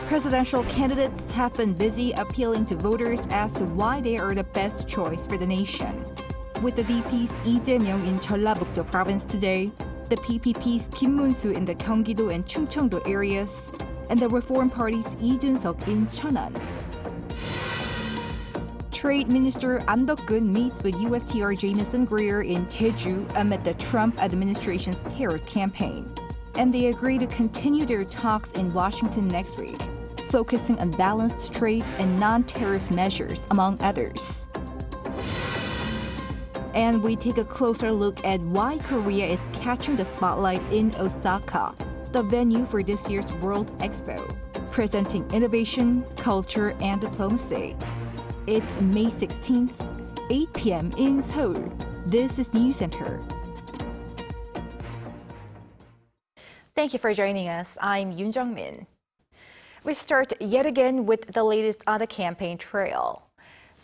Presidential candidates have been busy appealing to voters as to why they are the best choice for the nation. With the DP's Lee Jae-myung in Jeollabuk-do province today, the PPP's Kimunsu in the Gyeonggi-do and Chungcheong-do areas, and the Reform Party's Ejun in Cheonan. Trade Minister An Deok-gun meets with USTR Jamieson Greer in Jeju amid the Trump administration's tariff campaign. And they agree to continue their talks in Washington next week, focusing on balanced trade and non-tariff measures, among others. And we take a closer look at why Korea is catching the spotlight in Osaka, the venue for this year's World Expo, presenting innovation, culture, and diplomacy. It's May 16th, 8 p.m. in Seoul. This is Newscenter. Thank you for joining us. I'm Yoon Jung-min. We start yet again with the latest on the campaign trail.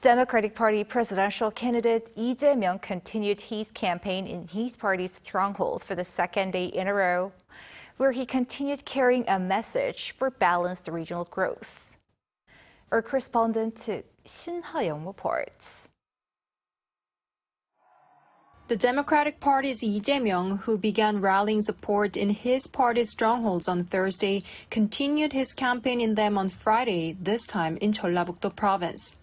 Democratic Party presidential candidate Lee Jae-myung continued his campaign in his party's stronghold for the second day in a row, where he continued carrying a message for balanced regional growth. Our correspondent Shin Ha-young reports. The Democratic Party's Lee Jae-myung, who began rallying support in his party's strongholds on Thursday, continued his campaign in them on Friday, this time in Jeollabuk-do province.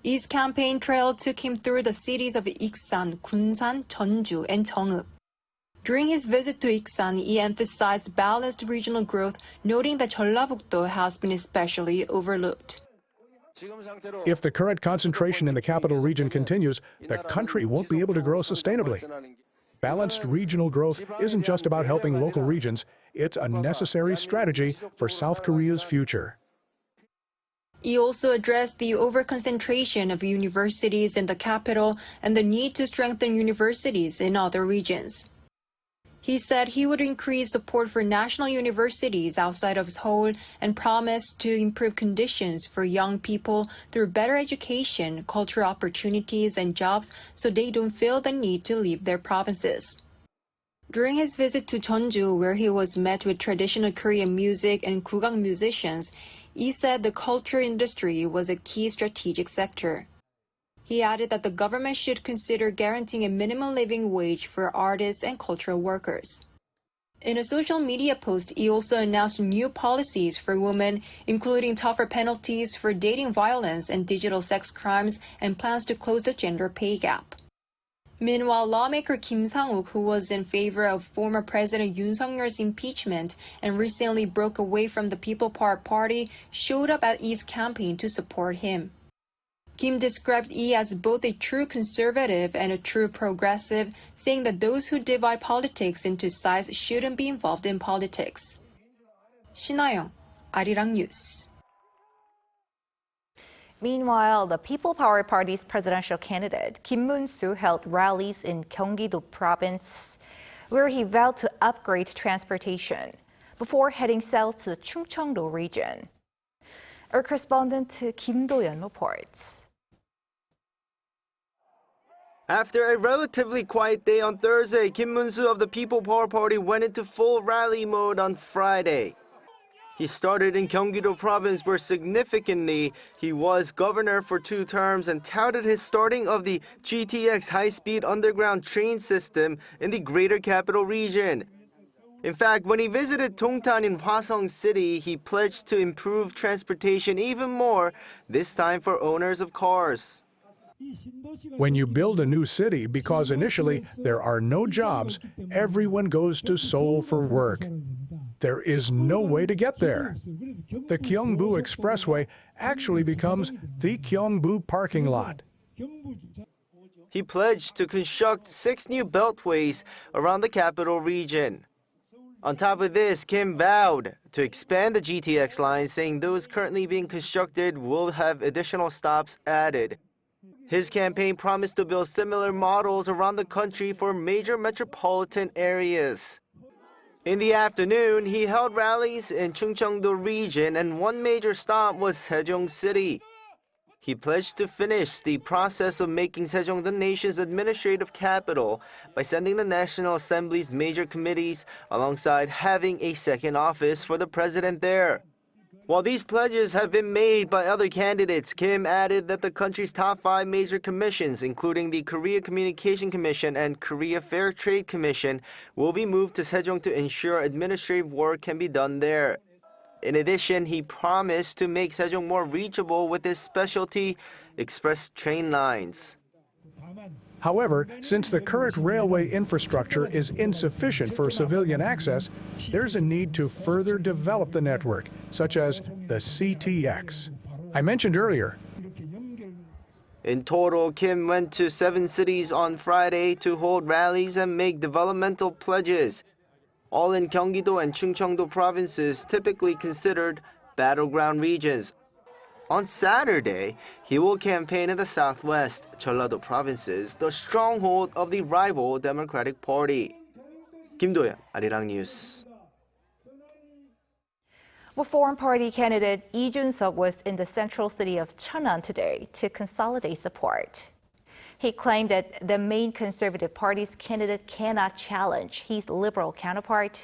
Lee's campaign trail took him through the cities of Iksan, Gunsan, Jeonju, and Jeongup. During his visit to Iksan, he emphasized balanced regional growth, noting that Jeollabuk-do has been especially overlooked. If the current concentration in the capital region continues, the country won't be able to grow sustainably. Balanced regional growth isn't just about helping local regions, it's a necessary strategy for South Korea's future. He also addressed the overconcentration of universities in the capital and the need to strengthen universities in other regions. He said he would increase support for national universities outside of Seoul and promised to improve conditions for young people through better education, cultural opportunities, and jobs so they don't feel the need to leave their provinces. During his visit to Jeonju, where he was met with traditional Korean music and gugang musicians, he said the culture industry was a key strategic sector. He added that the government should consider guaranteeing a minimum living wage for artists and cultural workers. In a social media post, he also announced new policies for women, including tougher penalties for dating violence and digital sex crimes, and plans to close the gender pay gap. Meanwhile, lawmaker Kim Sang-wook, who was in favor of former President Yoon Suk-yeol's impeachment and recently broke away from the People Power Party, showed up at Lee's campaign to support him. Kim described Lee as both a true conservative and a true progressive, saying that those who divide politics into sides shouldn't be involved in politics. Shin Ha-young, Arirang News. Meanwhile, the People Power Party's presidential candidate Kimunsu held rallies in Gyeonggi-do province, where he vowed to upgrade transportation before heading south to the Chungcheong-do region. Our correspondent Kim Do-yeon reports. After a relatively quiet day on Thursday, Kimunsu of the People Power Party went into full rally mode on Friday. He started in Gyeonggi-do province, where significantly he was governor for 2 terms and touted his starting of the GTX high-speed underground train system in the greater capital region. In fact, when he visited Dongtan in Hwaseong City, he pledged to improve transportation even more, this time for owners of cars. When you build a new city, because initially there are no jobs, everyone goes to Seoul for work. There is no way to get there. The Gyeongbu Expressway actually becomes the Gyeongbu parking lot. He pledged to construct 6 new beltways around the capital region. On top of this, Kim vowed to expand the GTX line, saying those currently being constructed will have additional stops added. His campaign promised to build similar models around the country for major metropolitan areas. In the afternoon, he held rallies in Chungcheong-do region, and one major stop was Sejong City. He pledged to finish the process of making Sejong the nation's administrative capital by sending the National Assembly's major committees alongside having a second office for the president there. While these pledges have been made by other candidates, Kim added that the country's top 5 major commissions, including the Korea Communication Commission and Korea Fair Trade Commission, will be moved to Sejong to ensure administrative work can be done there. In addition, he promised to make Sejong more reachable with his specialty express train lines. However, since the current railway infrastructure is insufficient for civilian access, there's a need to further develop the network, such as the CTX. I mentioned earlier. In total, Kim went to 7 cities on Friday to hold rallies and make developmental pledges, all in Gyeonggi-do and Chungcheong-do provinces, typically considered battleground regions. On Saturday, he will campaign in the southwest, Jeollado provinces, the stronghold of the rival Democratic Party. Kim Do-yeon, Arirang News. Reform Party candidate Ejun was in the central city of Cheonan today to consolidate support. He claimed that the main Conservative Party's candidate cannot challenge his liberal counterpart,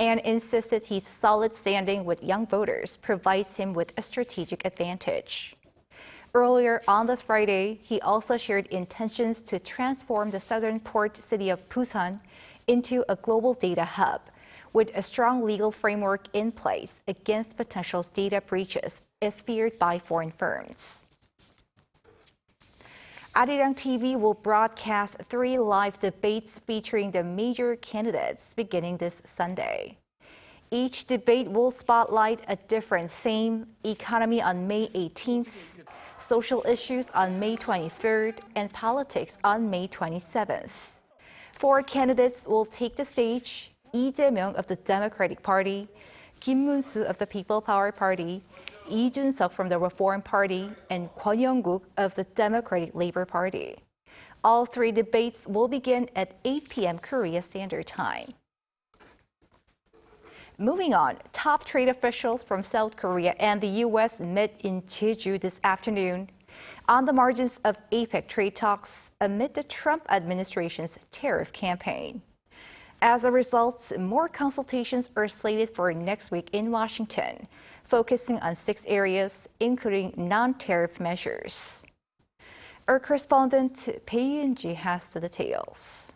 and insisted his solid standing with young voters provides him with a strategic advantage. Earlier on this Friday, he also shared intentions to transform the southern port city of Busan into a global data hub, with a strong legal framework in place against potential data breaches as feared by foreign firms. Arirang TV will broadcast 3 live debates featuring the major candidates beginning this Sunday. Each debate will spotlight a different theme: economy on May 18th, social issues on May 23rd, and politics on May 27th. 4 candidates will take the stage: Lee Jae-myung of the Democratic Party, Kimunsu of the People Power Party, Ejun from the Reform Party, and Kwon Young-guk of the Democratic Labor Party. All 3 debates will begin at 8 p.m. Korea Standard Time. Moving on, top trade officials from South Korea and the U.S. met in Jeju this afternoon on the margins of APEC trade talks amid the Trump administration's tariff campaign. As a result, more consultations are slated for next week in Washington, focusing on 6 areas, including non-tariff measures. Our correspondent Bae-yoon-ji has the details.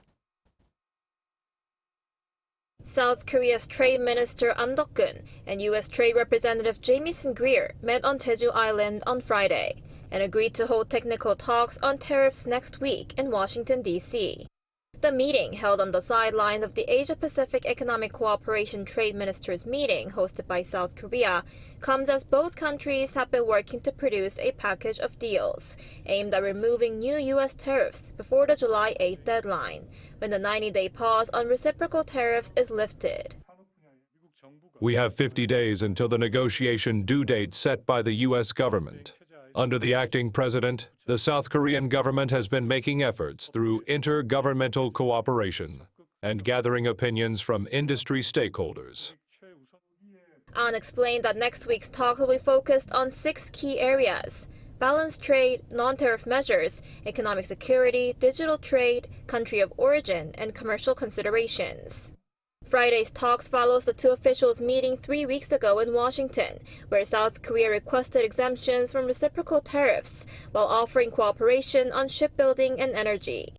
South Korea's Trade Minister An Dok-gun and U.S. Trade Representative Jamieson Greer met on Jeju Island on Friday and agreed to hold technical talks on tariffs next week in Washington, D.C. The meeting, held on the sidelines of the Asia-Pacific Economic Cooperation Trade Ministers meeting hosted by South Korea, comes as both countries have been working to produce a package of deals aimed at removing new U.S. tariffs before the July 8th deadline, when the 90-day pause on reciprocal tariffs is lifted. We have 50 days until the negotiation due date set by the U.S. government. Under the acting president, the South Korean government has been making efforts through intergovernmental cooperation and gathering opinions from industry stakeholders. An explained that next week's talk will be focused on 6 key areas: balanced trade, non-tariff measures, economic security, digital trade, country of origin, and commercial considerations. Friday's talks follows the 2 officials meeting 3 weeks ago in Washington, where South Korea requested exemptions from reciprocal tariffs while offering cooperation on shipbuilding and energy.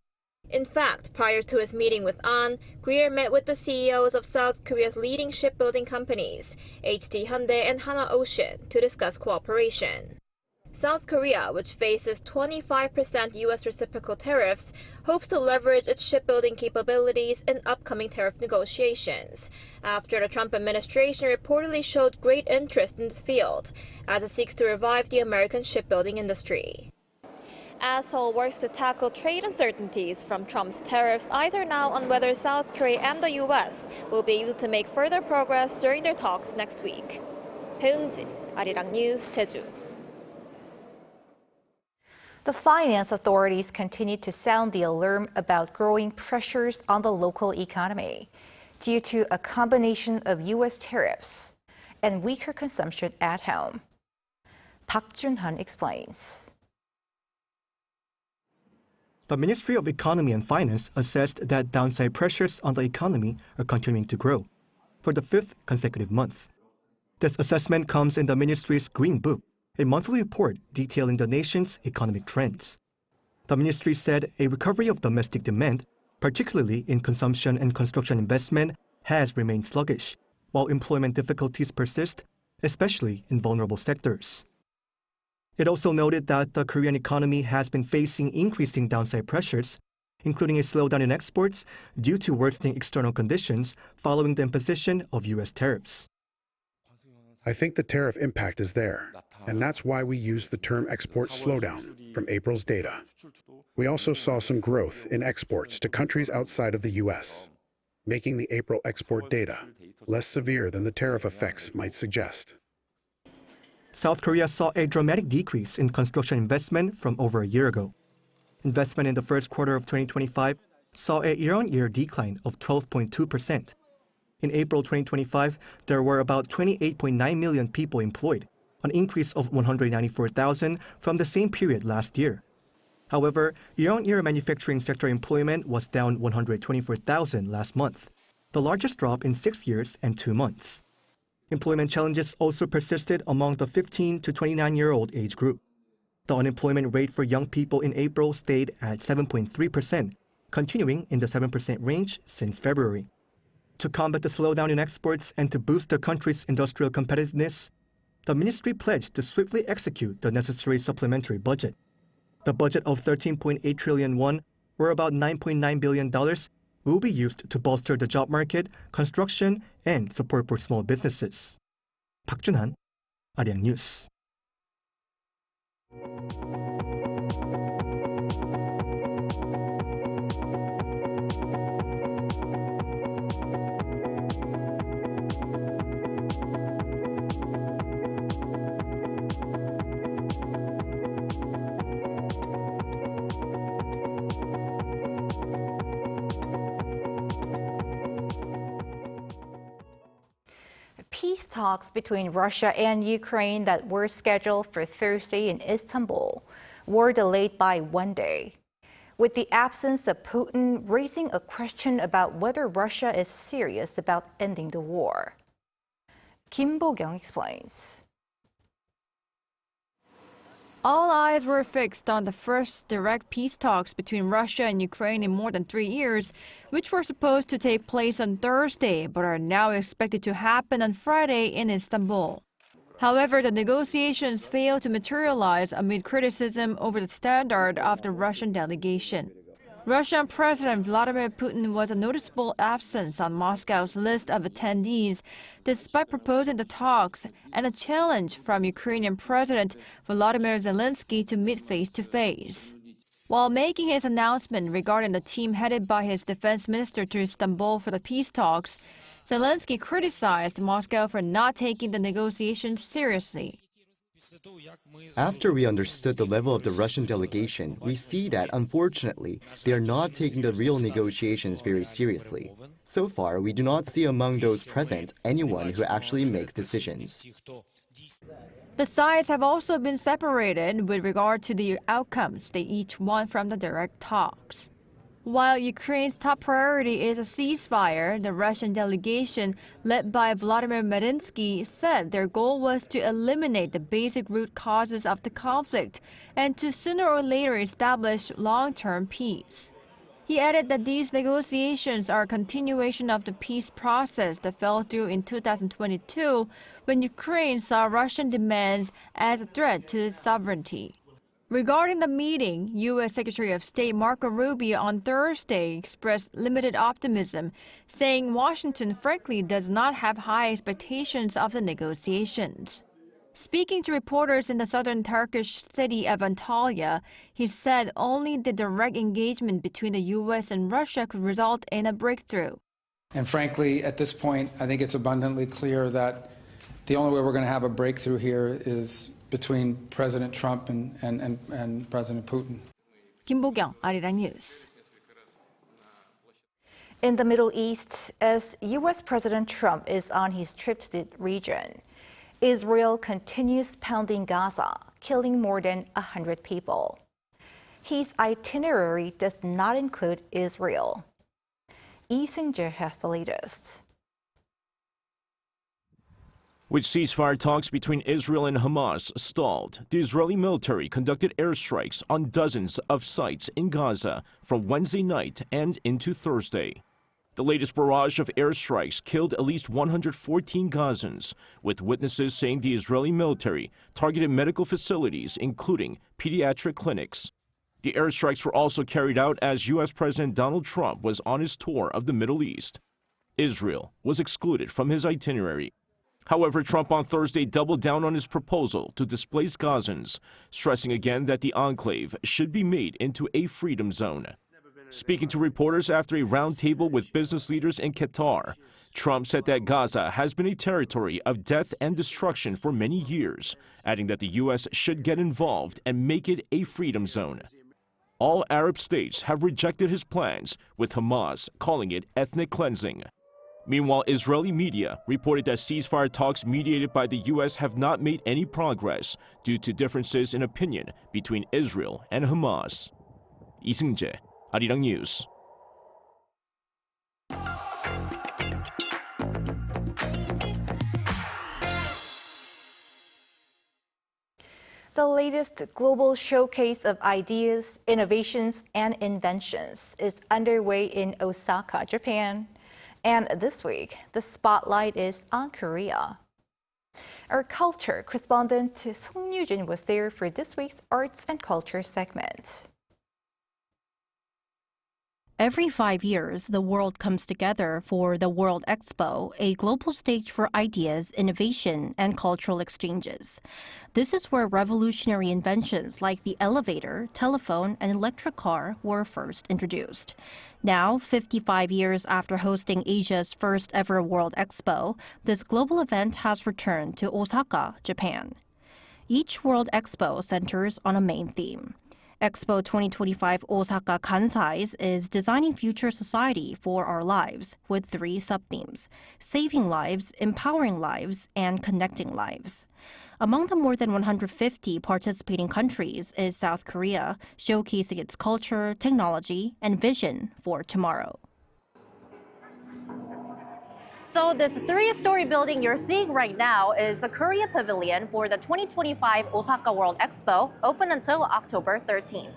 In fact, prior to his meeting with An, Greer met with the CEOs of South Korea's leading shipbuilding companies, HD Hyundai and Hana Ocean, to discuss cooperation. South Korea, which faces 25% U.S. reciprocal tariffs, hopes to leverage its shipbuilding capabilities in upcoming tariff negotiations, after the Trump administration reportedly showed great interest in this field, as it seeks to revive the American shipbuilding industry. As Seoul works to tackle trade uncertainties from Trump's tariffs, eyes are now on whether South Korea and the U.S. will be able to make further progress during their talks next week. Bae-yoon-ji, Arirang News, Jeju. The finance authorities continue to sound the alarm about growing pressures on the local economy due to a combination of U.S. tariffs and weaker consumption at home. Park Jun-han explains. The Ministry of Economy and Finance assessed that downside pressures on the economy are continuing to grow for the 5th consecutive month. This assessment comes in the ministry's Green Book, a monthly report detailing the nation's economic trends. The ministry said a recovery of domestic demand, particularly in consumption and construction investment, has remained sluggish, while employment difficulties persist, especially in vulnerable sectors. It also noted that the Korean economy has been facing increasing downside pressures, including a slowdown in exports due to worsening external conditions following the imposition of U.S. tariffs. I think the tariff impact is there, and that's why we use the term export slowdown from April's data. We also saw some growth in exports to countries outside of the U.S., making the April export data less severe than the tariff effects might suggest. South Korea saw a dramatic decrease in construction investment from over a year ago. Investment in the first quarter of 2025 saw a year-on-year decline of 12.2%. In April 2025, there were about 28.9 million people employed, an increase of 194,000 from the same period last year. However, year-on-year manufacturing sector employment was down 124,000 last month, the largest drop in 6 years and 2 months. Employment challenges also persisted among the 15 to 29-year-old age group. The unemployment rate for young people in April stayed at 7.3%, continuing in the 7% range since February. To combat the slowdown in exports and to boost the country's industrial competitiveness, the ministry pledged to swiftly execute the necessary supplementary budget. The budget of 13.8 trillion won, or about $9.9 billion, will be used to bolster the job market, construction, and support for small businesses. 박준한, Arirang News. Peace talks between Russia and Ukraine that were scheduled for Thursday in Istanbul were delayed by 1 day, with the absence of Putin raising a question about whether Russia is serious about ending the war. Kim Bo-kyung explains. All eyes were fixed on the first direct peace talks between Russia and Ukraine in more than 3 years, which were supposed to take place on Thursday but are now expected to happen on Friday in Istanbul. However, the negotiations failed to materialize amid criticism over the standard of the Russian delegation. Russian President Vladimir Putin was a noticeable absence on Moscow's list of attendees, despite proposing the talks and a challenge from Ukrainian President Volodymyr Zelensky to meet face-to-face. While making his announcement regarding the team headed by his defense minister to Istanbul for the peace talks, Zelensky criticized Moscow for not taking the negotiations seriously. After we understood the level of the Russian delegation, we see that, unfortunately, they are not taking the real negotiations very seriously. So far, we do not see among those present anyone who actually makes decisions. The sides have also been separated with regard to the outcomes they each want from the direct talks. While Ukraine's top priority is a ceasefire, the Russian delegation, led by Vladimir Medinsky, said their goal was to eliminate the basic root causes of the conflict and to sooner or later establish long-term peace. He added that these negotiations are a continuation of the peace process that fell through in 2022 when Ukraine saw Russian demands as a threat to its sovereignty. Regarding the meeting, U.S. Secretary of State Marco Rubio on Thursday expressed limited optimism, saying Washington frankly does not have high expectations of the negotiations. Speaking to reporters in the southern Turkish city of Antalya, he said only the direct engagement between the U.S. and Russia could result in a breakthrough. And frankly, at this point, I think it's abundantly clear that the only way we're going to have a breakthrough here is between President Trump and President Putin. Kim Bo-kyung, Arirang News. In the Middle East, as U.S. President Trump is on his trip to the region, Israel continues pounding Gaza, killing more than 100 people. His itinerary does not include Israel. Lee Seung-jae has the latest. With ceasefire talks between Israel and Hamas stalled, the Israeli military conducted airstrikes on dozens of sites in Gaza from Wednesday night and into Thursday. The latest barrage of airstrikes killed at least 114 Gazans, with witnesses saying the Israeli military targeted medical facilities, including pediatric clinics. The airstrikes were also carried out as U.S. President Donald Trump was on his tour of the Middle East. Israel was excluded from his itinerary. However, Trump on Thursday doubled down on his proposal to displace Gazans, stressing again that the enclave should be made into a freedom zone. Speaking to reporters after a roundtable with business leaders in Qatar, Trump said that Gaza has been a territory of death and destruction for many years, adding that the U.S. should get involved and make it a freedom zone. All Arab states have rejected his plans, with Hamas calling it ethnic cleansing. Meanwhile, Israeli media reported that ceasefire talks mediated by the U.S. have not made any progress due to differences in opinion between Israel and Hamas. Lee Seung-jae, Arirang News. The latest global showcase of ideas, innovations, and inventions is underway in Osaka, Japan. And this week, the spotlight is on Korea. Our culture correspondent Song Yu-jin was there for this week's Arts and Culture segment. Every 5 years, the world comes together for the World Expo, a global stage for ideas, innovation, and cultural exchanges. This is where revolutionary inventions like the elevator, telephone, and electric car were first introduced. Now, 55 years after hosting Asia's first ever World Expo, this global event has returned to Osaka, Japan. Each World Expo centers on a main theme. Expo 2025 Osaka Kansai is designing future society for our lives with 3 sub-themes: saving lives, empowering lives, and connecting lives. Among the more than 150 participating countries is South Korea, showcasing its culture, technology, and vision for tomorrow. So this 3-story building you're seeing right now is the Korea Pavilion for the 2025 Osaka World Expo, open until October 13th.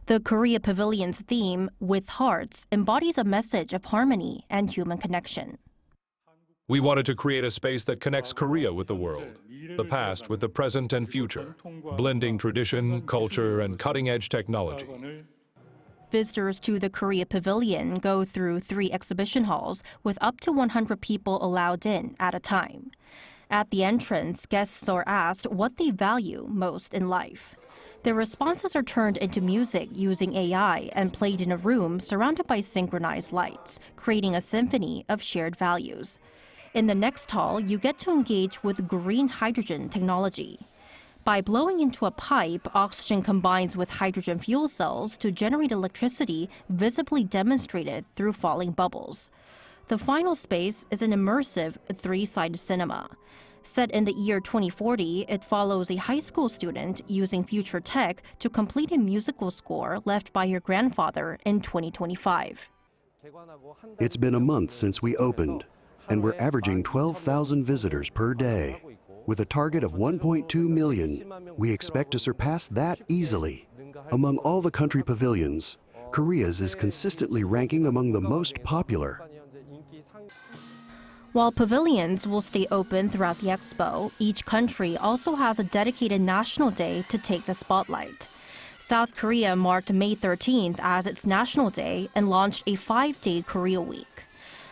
The Korea Pavilion's theme, With Hearts, embodies a message of harmony and human connection. We wanted to create a space that connects Korea with the world, the past with the present and future, blending tradition, culture, and cutting-edge technology. Visitors to the Korea Pavilion go through 3 exhibition halls with up to 100 people allowed in at a time. At the entrance, guests are asked what they value most in life. Their responses are turned into music using AI and played in a room surrounded by synchronized lights, creating a symphony of shared values. In the next hall, you get to engage with green hydrogen technology. By blowing into a pipe, oxygen combines with hydrogen fuel cells to generate electricity visibly demonstrated through falling bubbles. The final space is an immersive 3-sided cinema. Set in the year 2040, it follows a high school student using future tech to complete a musical score left by her grandfather in 2025. It's been a month since we opened, and we're averaging 12,000 visitors per day. With a target of 1.2 million, we expect to surpass that easily. Among all the country pavilions, Korea's is consistently ranking among the most popular. While pavilions will stay open throughout the expo, each country also has a dedicated national day to take the spotlight. South Korea marked May 13th as its National Day and launched a 5-day Korea Week.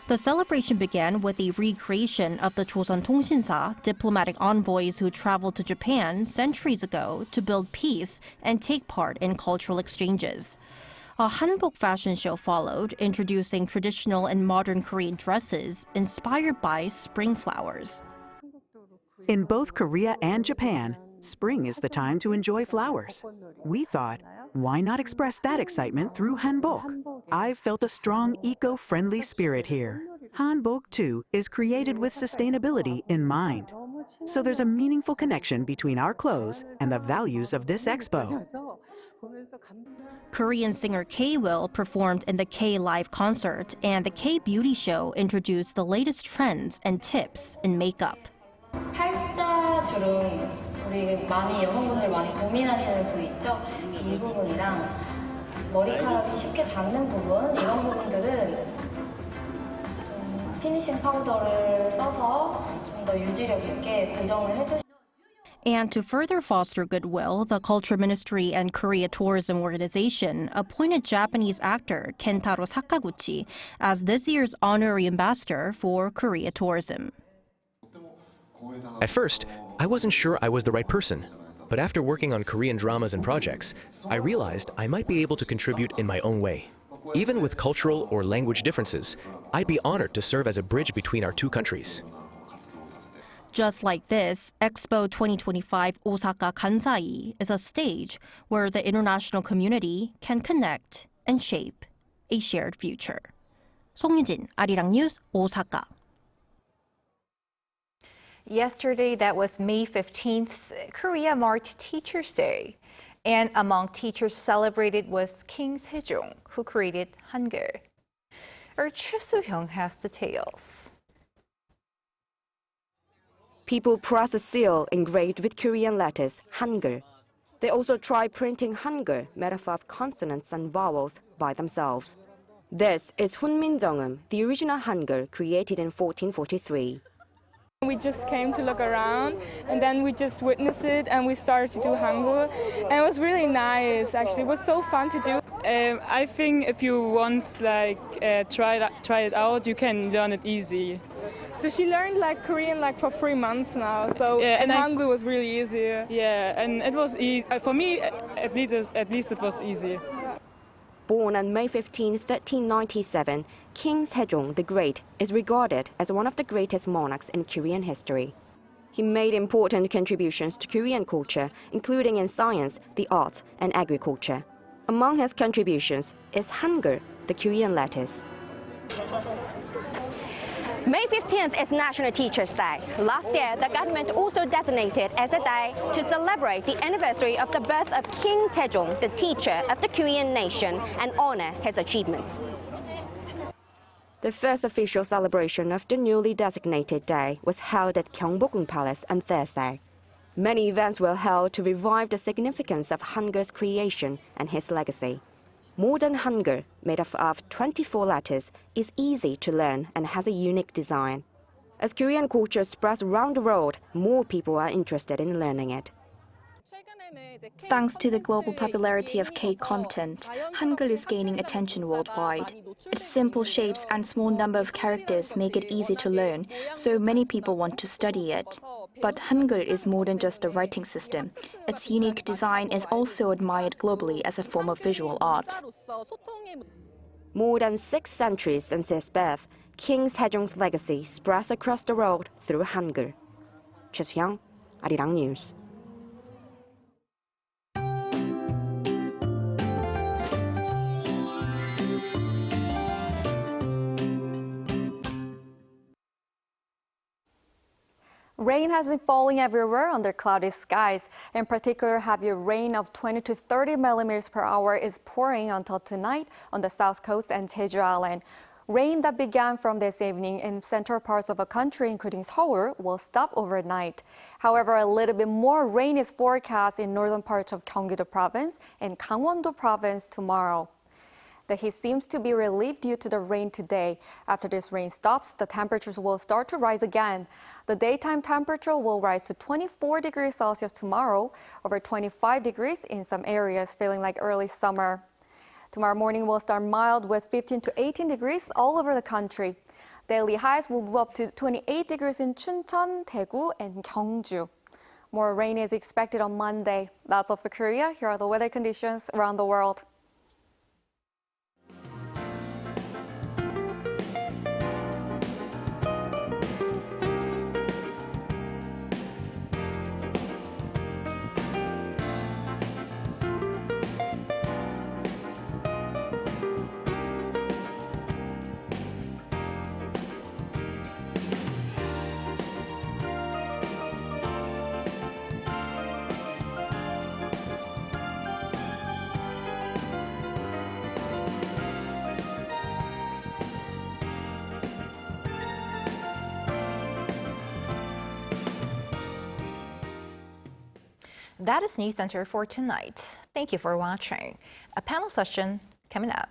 The celebration began with a recreation of the Joseon Tongsinsa, diplomatic envoys who traveled to Japan centuries ago to build peace and take part in cultural exchanges. A hanbok fashion show followed, introducing traditional and modern Korean dresses inspired by spring flowers. In both Korea and Japan, spring is the time to enjoy flowers. We thought, why not express that excitement through hanbok? I've felt a strong eco-friendly spirit here. Hanbok, too, is created with sustainability in mind. So there's a meaningful connection between our clothes and the values of this expo. Korean singer K-Will performed in the K-Live concert, and the K-Beauty Show introduced the latest trends and tips in makeup. 팔자 주름, 우리 많이 여성분들 많이 고민하시는 부위 있죠? 이 부분이랑 머리카락이 쉽게 닿는 부분, 이런 부분들은 좀 피니싱 파우더를 써서 좀 더 유지력 있게 고정을 해주시면. And to further foster goodwill, the Culture Ministry and Korea Tourism Organization appointed Japanese actor Kentaro Sakaguchi as this year's honorary ambassador for Korea tourism. At first, I wasn't sure I was the right person. But after working on Korean dramas and projects, I realized I might be able to contribute in my own way. Even with cultural or language differences, I'd be honored to serve as a bridge between our two countries. Just like this, Expo 2025 Osaka Kansai is a stage where the international community can connect and shape a shared future. 송유진, Arirang News, Osaka. Yesterday, that was May 15th, Korea marked Teachers' Day. And among teachers celebrated was King Sejong, who created Hangeul. Our Choi Soo-hyung has details. People press a seal engraved with Korean letters, Hangeul. They also try printing Hangeul, made up of consonants and vowels, by themselves. This is Hunmin Jeongum, the original Hangeul created in 1443. We just came to look around, and then we just witnessed it, and we started to do Hangul, and it was really nice. Actually, it was so fun to do. I think if you once try it out, you can learn it easy. So she learned Korean for 3 months now. So yeah, and Hangul was really easy. Yeah, and it was easy for me. At least it was easy. Born on May 15, 1397, King Sejong the Great is regarded as one of the greatest monarchs in Korean history. He made important contributions to Korean culture, including in science, the arts, and agriculture. Among his contributions is Hangeul, the Korean letters. May 15th is National Teachers' Day. Last year, the government also designated as a day to celebrate the anniversary of the birth of King Sejong, the teacher of the Korean nation, and honor his achievements. The first official celebration of the newly designated day was held at Gyeongbokgung Palace on Thursday. Many events were held to revive the significance of Hangeul's creation and his legacy. Modern Hangeul, made up of 24 letters, is easy to learn and has a unique design. As Korean culture spreads around the world, more people are interested in learning it. Thanks to the global popularity of K-content, Hangeul is gaining attention worldwide. Its simple shapes and small number of characters make it easy to learn, so many people want to study it. But Hangeul is more than just a writing system. Its unique design is also admired globally as a form of visual art. More than 6 centuries since his birth, King Sejong's legacy spreads across the world through Hangeul. Choi Soo-hyung, Arirang News. Rain has been falling everywhere under cloudy skies. In particular, heavy rain of 20 to 30 millimeters per hour is pouring until tonight on the south coast and Jeju Island. Rain that began from this evening in central parts of the country, including Seoul, will stop overnight. However, a little bit more rain is forecast in northern parts of Gyeonggi-do province and Gangwon-do province tomorrow. The heat seems to be relieved due to the rain today. After this rain stops, the temperatures will start to rise again. The daytime temperature will rise to 24 degrees Celsius tomorrow, over 25 degrees in some areas, feeling like early summer. Tomorrow morning will start mild with 15 to 18 degrees all over the country. Daily highs will move up to 28 degrees in Chuncheon, Daegu, and Gyeongju. More rain is expected on Monday. That's all for Korea. Here are the weather conditions around the world. That is Newscenter for tonight. Thank you for watching. A panel session coming up.